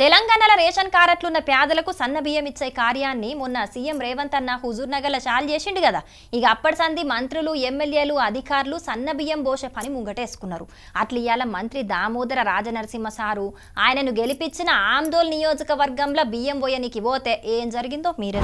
తెలంగాణలో రేషన్ కార్డులున్న పేదలకు సన్న బియ్యం ఇచ్చే కార్యాన్ని మొన్న సీఎం రేవంత్ అన్న హుజూర్ నగర్లో చాలు చేసిండు కదా. ఇక అప్పటి సంది మంత్రులు ఎమ్మెల్యేలు అధికారులు సన్న బియ్యం పోసే పని ముంగటేసుకున్నారు. అట్లా ఇవాళ మంత్రి దామోదర రాజనరసింహ సారు ఆయనను గెలిపించిన ఆందోళన నియోజకవర్గంలో బియ్యం పోయనికి పోతే ఏం జరిగిందో మీరే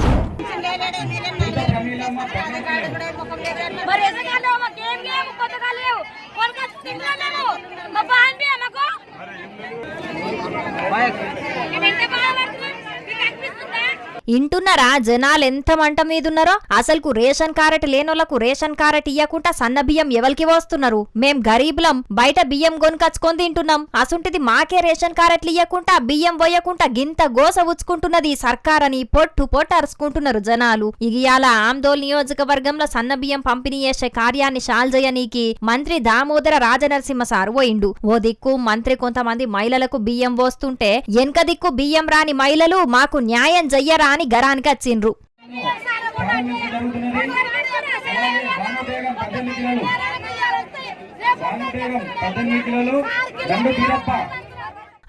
ఇంటున్నారా జనాలు ఎంత మంట మీదున్నారో. అసలుకు రేషన్ కార్డు లేనోళ్లకు రేషన్ కార్డు ఇయ్యకుండా సన్న బియ్యం ఎవరికి వస్తున్నారు? మేం గరీబులం, బయట బియ్యం కొనుకొచ్చుకొని తింటున్నాం. అసుంటిది మాకే రేషన్ కార్డులు ఇయ్యకుండా బియ్యం పోయకుండా గింత గోస ఉచ్చుకుంటున్నది సర్కార్ అని పొట్టు అరుచుకుంటున్నారు జనాలు. ఇగియాల ఆందోళన నియోజకవర్గంలో సన్న బియ్యం పంపిణీ చేసే కార్యాన్ని షాల్జయనీకి మంత్రి దామోదర రాజనరసింహ సారు పోయిండు. ఓ దిక్కు మంత్రి కొంతమంది మహిళలకు బియ్యం పోస్తుంటే వెనక దిక్కు బియ్యం రాని మహిళలు మాకు న్యాయం చెయ్యరా అని గరానికి వచ్చిండ్రు.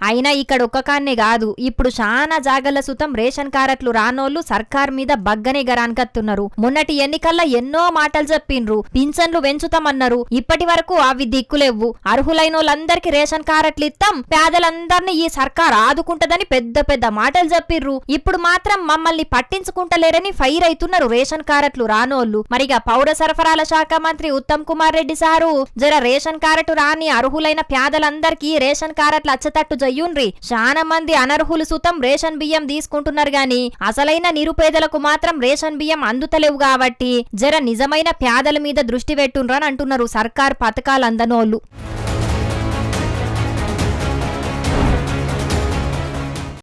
అయినా ఇక్కడ ఒక్క కాన్నే కాదు, ఇప్పుడు చాలా జాగల సుతం రేషన్ కార్డులు రానోళ్లు సర్కార్ మీద బగ్గనే గరానికత్తున్నారు. మొన్నటి ఎన్నికల్లో ఎన్నో మాటలు చెప్పిండ్రు, పింఛన్లు పెంచుతామన్నారు. ఇప్పటి వరకు అవి దిక్కులేవు. అర్హులైనోళ్ళందరికీ రేషన్ కార్డులు ఇస్తాం, పేదలందరినీ ఈ సర్కార్ ఆదుకుంటదని పెద్ద పెద్ద మాటలు చెప్పిర్రు. ఇప్పుడు మాత్రం మమ్మల్ని పట్టించుకుంటలేరని ఫైర్ అవుతున్నారు రేషన్ కార్డులు రానోళ్లు. మరిగా పౌర సరఫరాల శాఖ మంత్రి ఉత్తమ్ కుమార్ రెడ్డి సారు జర రేషన్ కార్డు రాని అర్హులైన పేదలందరికీ రేషన్ కార్డులు అచ్చతట్టు జయ్యుండ్రి. చాలా మంది అనర్హులు సుతం రేషన్ బియ్యం తీసుకుంటున్నారు గాని అసలైన నిరుపేదలకు మాత్రం రేషన్ బియ్యం అందుతలేవు కాబట్టి జర నిజమైన పేదల మీద దృష్టి పెట్టుండ్రని అంటున్నారు సర్కార్ పథకాలు అందనోళ్ళు.